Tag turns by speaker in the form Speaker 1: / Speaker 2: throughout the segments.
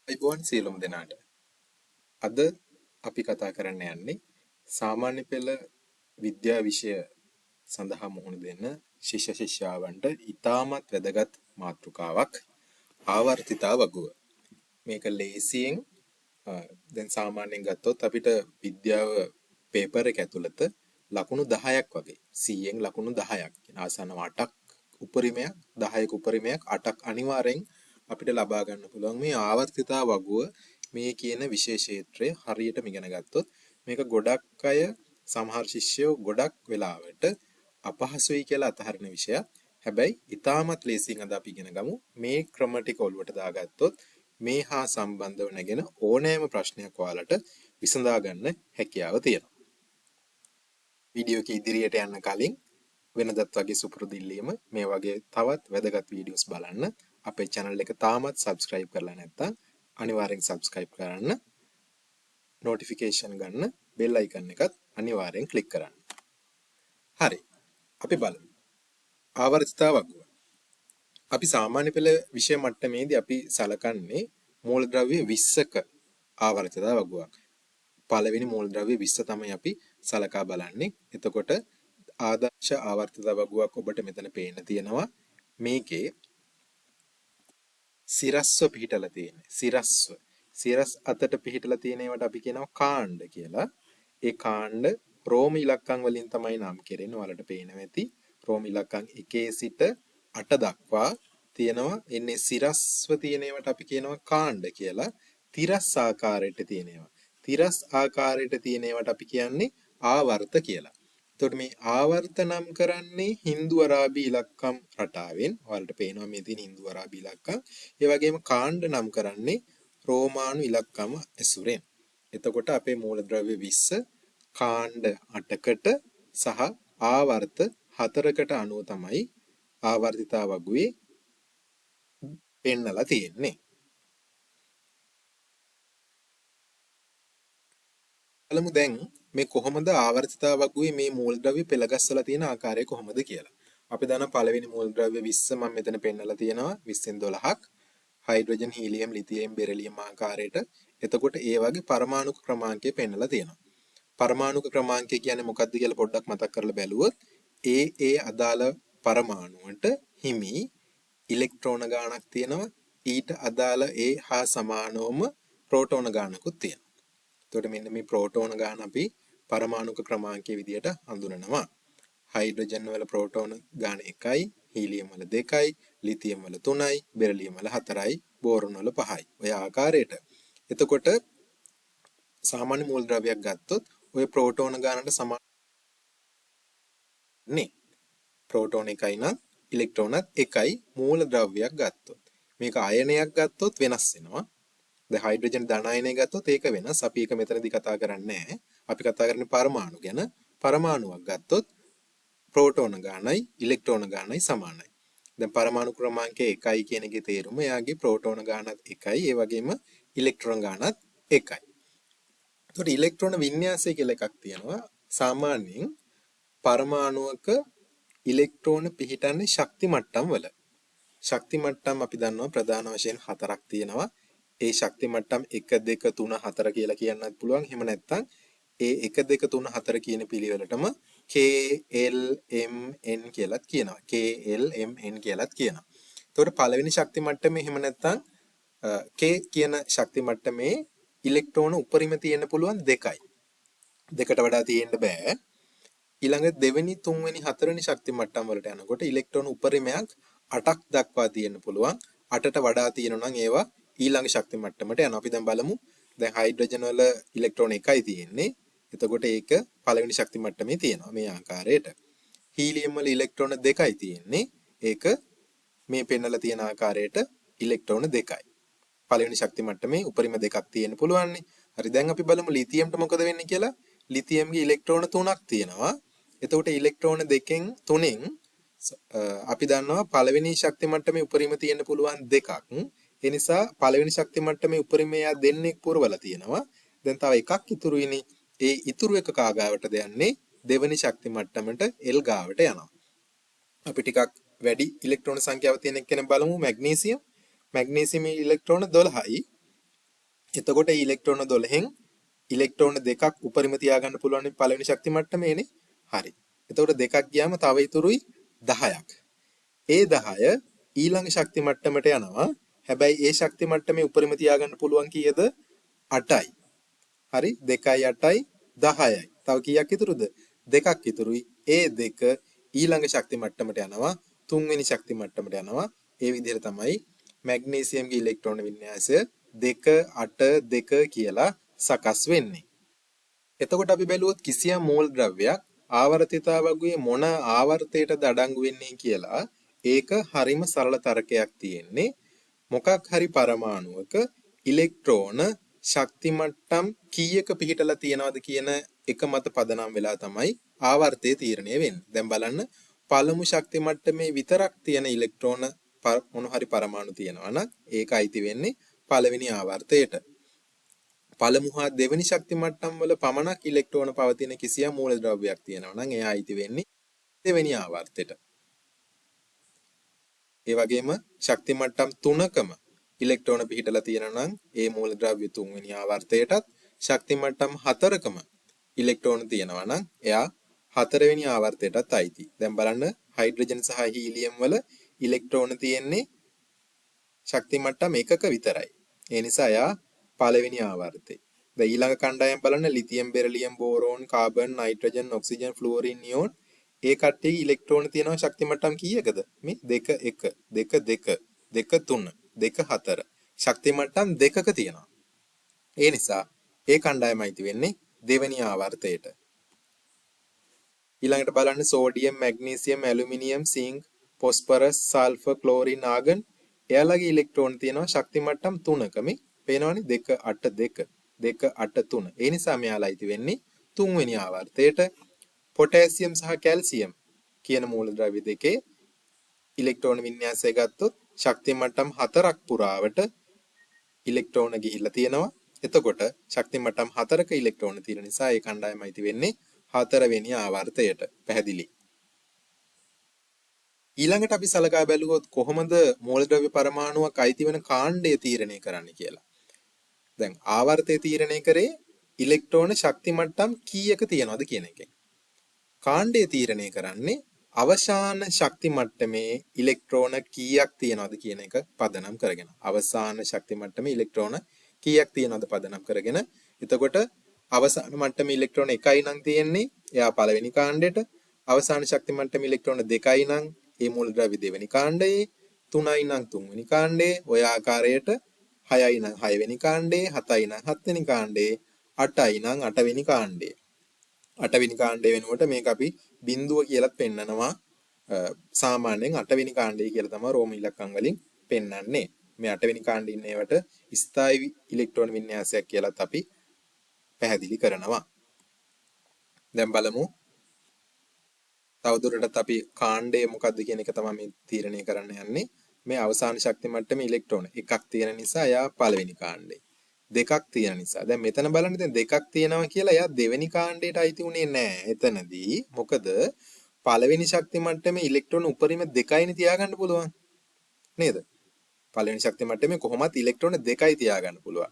Speaker 1: අයිබෝන් සියලුම දෙනාට. අද අපි කතා කරන්න යන්නේ සාමාන්‍ය පෙළ විද්‍යා විෂය සඳහා මුහුණ දෙන්න ශිෂ්‍ය ශිෂ්‍යාවන්ට ඉතාමත් වැදගත් මාතෘකාවක් ආවර්තිතා වගුව. මේක ලේසියෙන් දැන් සාමාන්‍යයෙන් ගත්තොත් අපිට විද්‍යාව පේපර් එක ඇතුළත ලකුණු 10ක් වගේ 100න් ලකුණු 10ක් කියන ආසන්නව 8ක් උපරිමයක් 10ක උපරිමයක් 8ක් අනිවාර්යෙන් අපිට ලබා ගන්න පුළුවන් මේ ආවර්තිතා වගුව මේ කියන විශේෂ ක්ෂේත්‍රය හරියටම ඉගෙන ගත්තොත් මේක ගොඩක් අය සමහර ශිෂ්‍යයෝ ගොඩක් වෙලාවට අපහසුයි කියලා අතහරින විෂයක්. හැබැයි ඊටමත් ලේසියෙන් අද අපි ඉගෙන ගමු මේ ක්‍රම ටික ඔලුවට දාගත්තොත් මේ හා සම්බන්ධව නැගෙන ඕනෑම ප්‍රශ්නයක් ඔයාලට විසඳා ගන්න හැකියාව තියෙනවා. වීඩියෝ එක ඉදිරියට යන්න කලින් වෙනදත් වගේ සුපුරුදු ඉල්ලීම මේ වගේ තවත් වැදගත් වීඩියෝස් බලන්න අපේ channel එක තාමත් subscribe කරලා නැත්නම් අනිවාර්යෙන් subscribe කරන්න. notification ගන්න bell icon එකත් අනිවාර්යෙන් click කරන්න. හරි. අපි බලමු. ආවර්තිතා වගුව. අපි සාමාන්‍ය පෙළ විෂය මට්ටමේදී අපි සලකන්නේ මූලද්‍රව්‍ය 20ක ආවර්තිතා වගුවක්. පළවෙනි මූලද්‍රව්‍ය 20 තමයි අපි සලකා බලන්නේ. එතකොට ආදර්ශ ආවර්තිතා වගුවක් ඔබට මෙතන පේන්න තියෙනවා. මේකේ සිරස්ව පිහිටලා තියෙන්නේ. සිරස් අතට පිහිටලා තියෙන ඒවට අපි කියනවා කාණ්ඩ කියලා. ඒ කාණ්ඩ රෝම ඉලක්කම් වලින් තමයි නම් කෙරෙන්නේ. ඔයාලට පේනවා ඇති. රෝම ඉලක්කම් 1 සිට 8 දක්වා තියෙනවා. එන්නේ සිරස්ව තියෙන ඒවට අපි කියනවා කාණ්ඩ කියලා. තිරස් ආකාරයට තියෙන ඒවා. තිරස් ආකාරයට තියෙන ඒවට අපි කියන්නේ ආවර්ත කියලා. එතකොට මේ ආවර්ත නම් කරන්නේ හින්දු අරාබි ඉලක්කම් රටාවෙන්. ඔයාලට පේනවා මේ තියෙන හින්දු අරාබි ඉලක්කම්. ඒ වගේම කාණ්ඩ නම් කරන්නේ රෝමානු ඉලක්කම ඇසුරෙන්. එතකොට අපේ මූලද්‍රව්‍ය 20 කාණ්ඩ 8කට සහ ආවර්ත 4කට අනුව තමයි ආවර්තිතා වගුවේ පෙන්නලා තියෙන්නේ. බලමු දැන් මේ කොහොමද ආවර්තිතා වගුවේ මේ මූලද්‍රව්‍ය පෙළගස්සලා තියෙන ආකාරය කොහොමද කියලා. අපි දන්න පළවෙනි මූලද්‍රව්‍ය 20 මම මෙතන පෙන්නලා තියෙනවා 20න් 12ක් හයිඩ්‍රජන් හීලියම් ලිතියම් බෙරිලියම් ආකාරයට. එතකොට ඒ වගේ පරමාණුක ක්‍රමාංකය පෙන්නලා තියෙනවා. පරමාණුක ක්‍රමාංකය කියන්නේ මොකක්ද කියලා පොඩ්ඩක් මතක් කරලා බැලුවොත් ඒ අදාළ පරමාණුවට හිමි ඉලෙක්ට්‍රෝන ගාණක් තියෙනවා. ඊට අදාළ ඒ හා සමානවම ප්‍රෝටෝන ගාණකුත් තියෙනවා. එතකොට මෙන්න මේ ප්‍රෝටෝන ගාන අපි පරමාණුක ක්‍රමාංකයේ විදිහට හඳුනනවා. හයිඩ්‍රජන් වල ප්‍රෝටෝන ගාන 1යි, හීලියම් වල 2යි, ලිතියම් වල 3යි, බෙරිලියම් වල 4යි, බෝරෝන වල 5යි. ඔය ආකාරයට. එතකොට සාමාන්‍ය මූලද්‍රව්‍යයක් ගත්තොත් ඔය ප්‍රෝටෝන ගානට සමාන නේ. ප්‍රෝටෝන 1යි නම් ඉලෙක්ට්‍රෝනත් 1යි මූලද්‍රව්‍යයක් ගත්තොත්. මේක අයනයක් ගත්තොත් වෙනස් වෙනවා. දැන් හයිඩ්‍රජන් ධන අයනය ගත්තොත් ඒක වෙනස්. අපි ඒක මෙතනදී කතා කරන්නේ නැහැ. අපි කතා කරන්නේ පරමාණු ගැන. පරමාණුවක් ගත්තොත් ප්‍රෝටෝන ගානයි ඉලෙක්ට්‍රෝන ගානයි සමානයි. දැන් පරමාණු ක්‍රමාංකය 1යි කියන එකේ තේරුම එයාගේ ප්‍රෝටෝන ගානත් 1යි. ඒ වගේම ඉලෙක්ට්‍රෝන ගානත් 1යි. එතකොට ඉලෙක්ට්‍රෝන වින්‍යාසය කියලා එකක් තියෙනවා. සාමාන්‍යයෙන් පරමාණුවක ඉලෙක්ට්‍රෝන පිහිටන්නේ ශක්ති මට්ටම් වල. ශක්ති මට්ටම් අපි දන්නවා ප්‍රධාන වශයෙන් 4ක් තියෙනවා. ඒ ශක්ති මට්ටම් 1 2 3 4 කියලා කියන්නත් පුළුවන්. එහෙම නැත්නම් ඒ 1 2 3 4 කියන පිළිවෙලටම K L M N කියලාත් කියනවා. K L M N කියලාත් කියනවා. එතකොට පළවෙනි ශක්ති මට්ටමේ එහෙම නැත්නම් K කියන ශක්ති මට්ටමේ ඉලෙක්ට්‍රෝන උපරිම තියෙන්න පුළුවන් 2යි. දෙකට වඩා තියෙන්න බෑ. ඊළඟ දෙවෙනි තුන්වෙනි හතරවෙනි ශක්ති මට්ටම් වලට යනකොට ඉලෙක්ට්‍රෝන උපරිමයක් 8ක් දක්වා තියෙන්න පුළුවන්. 8ට වඩා තියෙනවා නම් ඒවා ඊළඟ ශක්ති මට්ටමට යනවා. අපි දැන් බලමු. දැන් හයිඩ්‍රජන් වල ඉලෙක්ට්‍රෝන 1යි තියෙන්නේ. එතකොට ඒක පළවෙනි ශක්ති මට්ටමේ තියෙනවා මේ ආකාරයට. හීලියම් වල ඉලෙක්ට්‍රෝන 2යි තියෙන්නේ. ඒක මේ පෙන්නලා තියෙන ආකාරයට ඉලෙක්ට්‍රෝන 2යි. පළවෙනි ශක්ති මට්ටමේ උපරිම දෙකක් තියෙන්න පුළුවන් නේ. හරි දැන් අපි බලමු ලිතියම්ට මොකද වෙන්නේ කියලා. ලිතියම්ගේ ඉලෙක්ට්‍රෝන 3ක් තියෙනවා. එතකොට ඉලෙක්ට්‍රෝන 2න් 3න් අපි දන්නවා පළවෙනි ශක්ති මට්ටමේ උපරිම තියෙන්න පුළුවන් දෙකක්. ඒ නිසා පළවෙනි ශක්ති මට්ටමේ උපරිමය දෙන්නෙක් පුරවලා තියෙනවා. දැන් තව එකක් ඉතුරු වෙන්නේ. ඒ ඉතුරු එක කාගාවටද යන්නේ? දෙවෙනි ශක්ති මට්ටමට L ගාවට යනවා. අපි ටිකක් වැඩි ඉලෙක්ට්‍රෝන සංඛ්‍යාව තියෙන කෙනෙක් බලමු මැග්නීසියම්. මැග්නීසියම් ඉලෙක්ට්‍රෝන 12යි. එතකොට ඉලෙක්ට්‍රෝන 12න් ඉලෙක්ට්‍රෝන දෙකක් උපරිම තියාගන්න පුළුවන් පළවෙනි ශක්ති මට්ටමේනේ. හරි. එතකොට දෙකක් ගියාම තව ඉතුරුයි 10ක්. ඒ 10 ඊළඟ ශක්ති මට්ටමට යනවා. හැබැයි ඒ ශක්ති මට්ටමේ උපරිම තියාගන්න පුළුවන් කීයද? 8යි. හරි 2යි 8යි 10යි. තව කීයක් ඉතුරුද? දෙකක් ඉතුරුයි. ඒ දෙක ඊළඟ ශක්ති මට්ටමට යනවා. තුන්වෙනි ශක්ති මට්ටමට යනවා. ඒ විදිහට තමයි මැග්නීසියම්ගේ ඉලෙක්ට්‍රෝන වින්‍යාසය 2 8 2 කියලා සකස් වෙන්නේ. එතකොට අපි බැලුවොත් කිසියම් මූල ද්‍රව්‍යයක් ආවර්තිතාවගුවේ මොන ආවර්තයටද අඩංගු වෙන්නේ කියලා ඒක හරිම සරල තර්කයක් තියෙන්නේ. මොකක් හරි පරමාණුවක ඉලෙක්ට්‍රෝන ශක්ති මට්ටම් කීයක පිහිටලා තියෙනවද කියන එක මත පදනම් වෙලා තමයි ආවර්තය තීරණය වෙන්නේ. දැන් බලන්න පළමු ශක්ති මට්ටමේ විතරක් තියෙන ඉලෙක්ට්‍රෝන මොන හරි පරමාණු තියෙනවා නම් ඒක අයිති වෙන්නේ පළවෙනි ආවර්තයට. පළමු හා දෙවෙනි ශක්ති මට්ටම් වල පමණක් ඉලෙක්ට්‍රෝන පවතින කිසියම් මූල ද්‍රව්‍යයක් තියෙනවා නම් එයා අයිති වෙන්නේ දෙවෙනි ආවර්තයට. ඒ වගේම ශක්ති මට්ටම් තුනකම ඉලෙක්ට්‍රෝන පිහිටලා තියෙනවා නම් ඒ මූල ද්‍රව්‍ය තුන්වෙනි ආවර්තයටත්, ශක්ති මට්ටම් හතරකම ඉලෙක්ට්‍රෝන තියෙනවා නම් එයා හතරවෙනි ආවර්තයටත් අයිති. දැන් බලන්න හයිඩ්‍රජන් සහ හීලියම් වල ඉලෙක්ට්‍රෝන තියෙන්නේ ශක්ති මට්ටම් එකක විතරයි. ඒ නිසා එයා පළවෙනි ආවර්තේ. දැන් ඊළඟ කණ්ඩායම් බලන්න lithium, beryllium, boron, carbon, nitrogen, oxygen, fluorine, neon. ඒ කට්ටියගේ ඉලෙක්ට්‍රෝන තියෙනවා ශක්ති මට්ටම් කීයකද? මේ 2 1 2 2 2 3 2 4 ශක්ති මට්ටම් දෙකක තියෙනවා. ඒ නිසා ඒ කණ්ඩායමයි වෙන්නේ දෙවෙනි ආවර්තයට. ඊළඟට බලන්න sodium, magnesium, aluminium, sync, phosphorus, sulphur, chlorine, argon එයාලගේ ඉලෙක්ට්‍රෝන තියෙනවා ශක්ති මට්ටම් 3ක. මේ පේනවනේ 2 8 2 2 8 3. ඒ නිසා මෙයාලා අයිති වෙන්නේ තුන්වෙනි ආවර්තයට. පොටෑසියම් සහ කැල්සියම් කියන මූලද්‍රව්‍ය දෙකේ ඉලෙක්ට්‍රෝන වින්‍යාසය ගත්තොත් ශක්ති මට්ටම් 4ක් පුරාවට ඉලෙක්ට්‍රෝන ගිහිල්ලා තියෙනවා. එතකොට ශක්ති මට්ටම් 4ක ඉලෙක්ට්‍රෝන තියෙන නිසා ඒ කණ්ඩායම අයිති වෙන්නේ 4වෙනි ආවර්තයට. පැහැදිලි. ඊළඟට අපි සලකා බැලුවොත් කොහොමද මූලද්‍රව්‍ය පරමාණුවක් අයිති වෙන කාණ්ඩය තීරණය කරන්නේ කියලා. දැන් ආවර්තය තීරණය කරේ ඉලෙක්ට්‍රෝන ශක්ති මට්ටම් කීයක තියෙනවද කියන එකෙන්. කාණ්ඩය තීරණය කරන්නේ අවසාන ශක්ති මට්ටමේ ඉලෙක්ට්‍රෝන කීයක් තියෙනවද කියන එක පදනම් කරගෙන. අවසාන ශක්ති මට්ටමේ ඉලෙක්ට්‍රෝන කීයක් තියෙනවද පදනම් කරගෙන. එතකොට අවසාන මට්ටමේ ඉලෙක්ට්‍රෝන 1යි නම් තියෙන්නේ එයා පළවෙනි කාණ්ඩයට. අවසාන ශක්ති මට්ටමේ ඉලෙක්ට්‍රෝන 2යි නම් ඒ මූලද්‍රව්‍ය දෙවෙනි කාණ්ඩයේ, 3යි නම් තුන්වෙනි කාණ්ඩයේ, ඔය ආකාරයට 6යි නම් 6වෙනි කාණ්ඩයේ, 7යි නම් 7වෙනි කාණ්ඩයේ, 8යි නම් 8වෙනි කාණ්ඩයේ. 8වෙනි කාණ්ඩය වෙනුවට මේක අපි බිඳුව කියලා පෙන්නනවා. සාමාන්‍යයෙන් 8වෙනි කාණ්ඩය කියලා තමයි රෝම ඉලක්කම් වලින් පෙන්වන්නේ. මේ 8වෙනි කාණ්ඩේ ඉන්න ඒවට ස්ථායී ඉලෙක්ට්‍රෝන වින්‍යාසයක් කියලාත් අපි පැහැදිලි කරනවා. දැන් බලමු තවදුරටත් අපි කාණ්ඩය මොකක්ද කියන එක තමයි මේ තීරණය කරන්න යන්නේ. මේ අවසාන ශක්ති මට්ටමේ ඉලෙක්ට්‍රෝන එකක් තියෙන නිසා එයා පළවෙනි කාණ්ඩේ. දෙකක් තියෙන නිසා. දැන් මෙතන බලන්න දැන් දෙකක් තියෙනවා කියලා එයා දෙවෙනි කාණ්ඩයට අයිති උනේ නැහැ. එතනදී මොකද පළවෙනි ශක්ති මට්ටමේ ඉලෙක්ට්‍රෝන උපරිම 2යිනේ තියාගන්න පුළුවන්. නේද? පළවෙනි ශක්ති මට්ටමේ කොහොමත් ඉලෙක්ට්‍රෝන 2යි තියාගන්න පුළුවන්.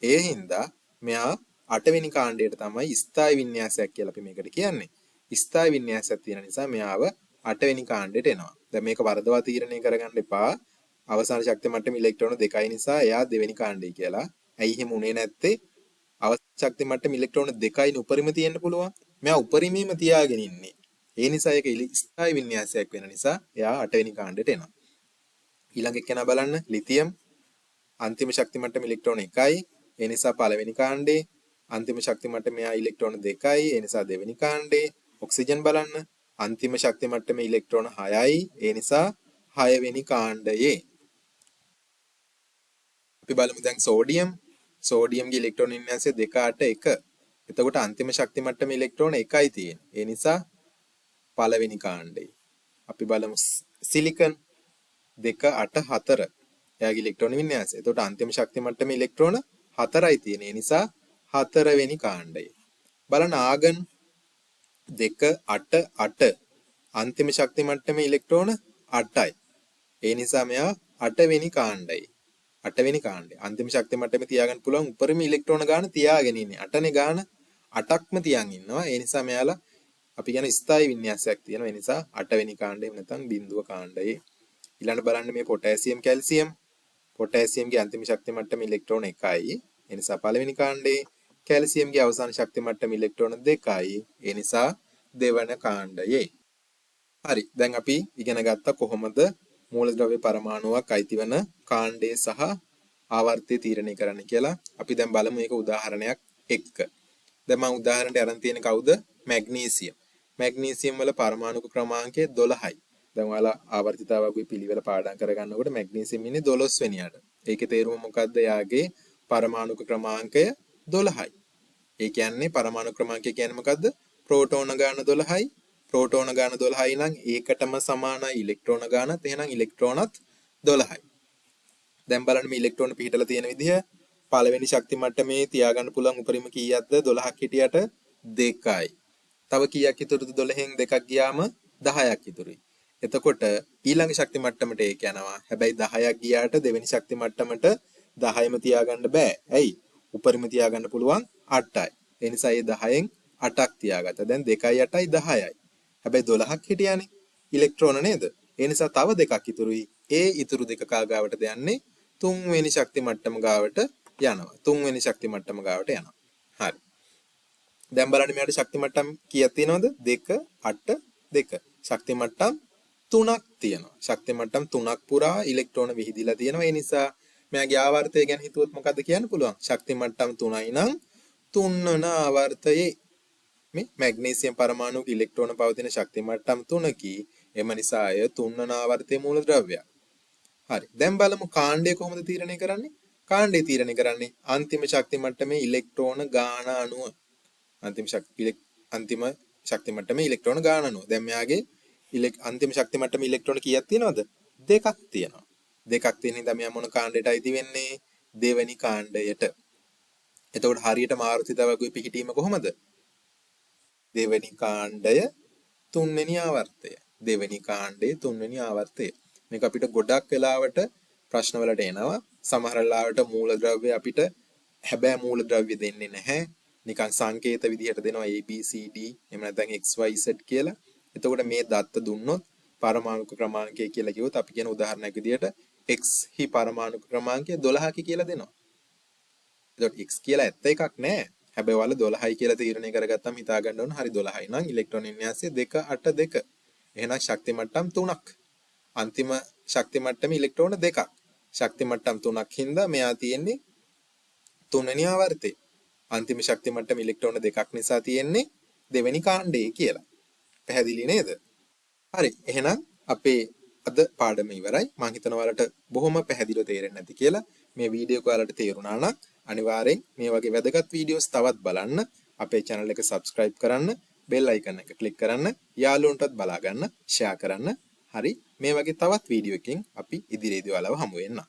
Speaker 1: ඒ හින්දා මෙයා 8වෙනි කාණ්ඩයට තමයි ස්ථායී වින්‍යාසයක් කියලා අපි මේකට කියන්නේ. ස්ථායී වින්‍යාසයක් තියෙන නිසා මෙයාව 8වෙනි කාණ්ඩයට එනවා. දැන් මේක වරදවා තීරණය කරගන්න එපා. අවසාන ශක්ති මට්ටමේ ඉලෙක්ට්‍රෝන 2යි නිසා එයා දෙවෙනි කාණ්ඩය කියලා. ඇයි එහෙම උනේ නැත්තේ? අවසාන ශක්ති මට්ටමේ ඉලෙක්ට්‍රෝන 2යිනේ උපරිම තියෙන්න පුළුවන්. මෙයා උපරිමීම තියාගෙන ඉන්නේ. ඒ නිසා ඒක ස්ථායී වින්‍යාසයක් වෙන නිසා එයා 8වෙනි කාණ්ඩයට එනවා. ඊළඟ එක කෙනා බලන්න ලිතියම් අන්තිම ශක්ති මට්ටමේ ඉලෙක්ට්‍රෝන 1යි. ඒ නිසා පළවෙනි කාණ්ඩේ. අන්තිම ශක්ති මට්ටමේ එයා ඉලෙක්ට්‍රෝන 2යි. ඒ නිසා දෙවෙනි කාණ්ඩේ. ඔක්සිජන් බලන්න අන්තිම ශක්ති මට්ටමේ ඉලෙක්ට්‍රෝන 6යි. ඒ නිසා 6වෙනි කාණ්ඩයේ. අපි බලමු දැන් සෝඩියම්. සෝඩියම්ගේ ඉලෙක්ට්‍රෝන වින්‍යාසය 2 8 1. එතකොට අන්තිම ශක්ති මට්ටමේ ඉලෙක්ට්‍රෝන 1යි තියෙන්නේ. ඒ නිසා පළවෙනි කාණ්ඩේ. අපි බලමු සිලිකන් 2 8 4. එයාගේ ඉලෙක්ට්‍රෝන වින්‍යාසය. එතකොට අන්තිම ශක්ති මට්ටමේ ඉලෙක්ට්‍රෝන 4යි තියෙන්නේ. ඒ නිසා 4වෙනි කාණ්ඩය. බලන්න ආගන් 2 8 8. අන්තිම ශක්ති මට්ටමේ ඉලෙක්ට්‍රෝන 8යි. ඒ නිසා මෙයා 8වෙනි කාණ්ඩයි. 8 වෙනි කාණ්ඩය. අන්තිම ශක්ති මට්ටමේ තියාගන්න පුළුවන් උපරිම ඉලෙක්ට්‍රෝන ගාන තියාගෙන ඉන්නේ. 8නේ ගාන 8ක්ම තියන් ඉන්නවා. ඒ නිසා මෙයාලා අපි කියන ස්ථායි වින්‍යාසයක් තියෙනවා. ඒ නිසා 8 වෙනි කාණ්ඩය නැත්නම් බිඳුව කාණ්ඩයේ. ඊළඟ බලන්න මේ පොටෑසියම් කැල්සියම්. පොටෑසියම්ගේ අන්තිම ශක්ති මට්ටම ඉලෙක්ට්‍රෝන 1යි. ඒ නිසා පළවෙනි කාණ්ඩයේ කැල්සියම්ගේ අවසාන ශක්ති මට්ටම ඉලෙක්ට්‍රෝන 2යි. ඒ නිසා දෙවන කාණ්ඩයේ. හරි. දැන් අපි ඉගෙන ගත්තා කොහොමද මූලද්‍රව්‍ය පරමාණුවක් අයිතිවන කාණ්ඩය සහ ආවර්තය තීරණය කරන්න කියලා. අපි දැන් බලමු මේක උදාහරණයක් එක්ක. දැන් මම උදාහරණයට අරන් තියෙන කවුද? මැග්නීසියම්. මැග්නීසියම් වල පරමාණු ක්‍රමාංකය 12යි. දැන් ඔයාලා ආවර්තිතාවකුයි පිළිවෙල පාඩම් කරගන්නකොට මැග්නීසියම් ඉන්නේ 12 වෙනියට. ඒකේ තේරුම මොකද්ද? යාගේ පරමාණු ක්‍රමාංකය 12යි. ඒ කියන්නේ පරමාණු ක්‍රමාංකය කියන්නේ මොකද්ද? ප්‍රෝටෝන ගාන 12යි. ප්‍රෝටෝන ගාන 12යි නම් ඒකටම සමානයි ඉලෙක්ට්‍රෝන ගානත්. එහෙනම් ඉලෙක්ට්‍රෝනත් 12යි. දැන් බලන්න මේ ඉලෙක්ට්‍රෝන පිහිටලා තියෙන විදිහ. පළවෙනි ශක්ති මට්ටමේ තියාගන්න පුළුවන් උපරිම කීයක්ද? 12ක් හිටියට 2යි. තව කීයක් ඉතුරුද? 12න් 2ක් ගියාම 10ක් ඉතුරුයි. එතකොට ඊළඟ ශක්ති මට්ටමට ඒක යනවා. හැබැයි 10ක් ගියාට දෙවෙනි ශක්ති මට්ටමට 10ම තියාගන්න බෑ. ඇයි? උපරිම තියාගන්න පුළුවන් 8යි. ඒ නිසා මේ 10න් 8ක් තියාගත්තා. දැන් 2යි 8යි 10යි. හැබැයි 12ක් හිටියානේ. ඉලෙක්ට්‍රෝන නේද? ඒ නිසා තව 2ක් ඉතුරුයි. ඒ ඉතුරු දෙක කාගාවටද යන්නේ? තුන්වෙනි ශක්ති මට්ටම ගාවට යනවා. තුන්වෙනි ශක්ති මට්ටම ගාවට යනවා. හරි. දැන් බලන්න මෙයාට ශක්ති මට්ටම් කීයක් තියෙනවද? 2 8 2. ශක්ති මට්ටම් 3ක් තියෙනවා. ශක්ති මට්ටම් 3ක් පුරා ඉලෙක්ට්‍රෝන විහිදිලා තියෙනවා. ඒ නිසා මෙයාගේ ආවර්තය ගැන හිතුවොත් මොකද්ද කියන්න පුළුවන්? ශක්ති මට්ටම් 3යි නම් 3 වන ආවර්තයේ මේ මැග්නීසියම් පරමාණුක ඉලෙක්ට්‍රෝන පවතින ශක්ති මට්ටම් 3කි. එම නිසා අය 3 වන ආවර්තයේ මූලද්‍රව්‍යයක්. හරි. දැන් බලමු කාණ්ඩය කොහොමද තීරණය කරන්නේ? කාණ්ඩය තීරණය කරන්නේ අන්තිම ශක්ති මට්ටමේ ඉලෙක්ට්‍රෝන ගාන අණුව. අන්තිම ශක්ති මට්ටමේ ඉලෙක්ට්‍රෝන ගාන අණුව. දැන් මෙයාගේ අන්තිම ශක්ති මට්ටමේ ඉලෙක්ට්‍රෝන කීයක් තියෙනවද? 2ක් තියෙනවා. 2ක් තියෙන හින්දා මෙයා මොන කාණ්ඩයට අයිති වෙන්නේ? දෙවෙනි කාණ්ඩයට. එතකොට හරියටම ආවර්තිතාවකුයි පිහිටීම කොහොමද? දෙවෙනි කාණ්ඩය තුන්වෙනි ආවර්තය. දෙවෙනි කාණ්ඩයේ තුන්වෙනි ආවර්තය. මේක අපිට ගොඩක් වෙලාවට ප්‍රශ්න වලට එනවා. සමහර වෙලාවට මූලද්‍රව්‍ය අපිට හැබැයි මූලද්‍රව්‍ය දෙන්නේ නැහැ. නිකන් සංකේත විදිහට දෙනවා A B C D එහෙම නැත්නම් X Y Z කියලා. එතකොට මේ දත්ත දුන්නොත් පරමාණු ක්‍රමාංකය කියලා කිව්වොත් අපි කියන උදාහරණයක් විදිහට X හි පරමාණු ක්‍රමාංකය 12කි කියලා දෙනවා. එතකොට X කියලා ඇත්ත එකක් නෑ. හැබැයි ඔයාලා 12යි කියලා තීරණය කරගත්තම හිතා ගන්න ඕන හරි 12යි නම් ඉලෙක්ට්‍රෝන වින්‍යාසය 2 8 2. එහෙනම් ශක්ති මට්ටම් 3ක්. අන්තිම ශක්ති මට්ටමේ ඉලෙක්ට්‍රෝන 2ක්. ශක්ති මට්ටම් 3ක් හින්දා මෙයා තියෙන්නේ 3 වෙනි ආවර්තයේ. අන්තිම ශක්ති මට්ටමේ ඉලෙක්ට්‍රෝන 2ක් නිසා තියෙන්නේ දෙවෙනි කාණ්ඩයේ කියලා. පැහැදිලි නේද? හරි. එහෙනම් අපේ අද පාඩම ඉවරයි. මම හිතනවා ඔයාලට බොහොම පැහැදිලිව තේරෙන්නේ නැති කියලා. මේ වීඩියෝ එක ඔයාලට තේරුණා නම් අනිවාර්යෙන් මේ වගේ වැදගත් වීඩියෝස් තවත් බලන්න. අපේ channel එක subscribe කරන්න, bell icon එක click කරන්න, යාළුවන්ටත් බලා ගන්න, share කරන්න. හරි. මේ වගේ තවත් වීඩියෝ එකකින් අපි ඉදිරියේදී ඔයාලව හමු වෙන්නම්.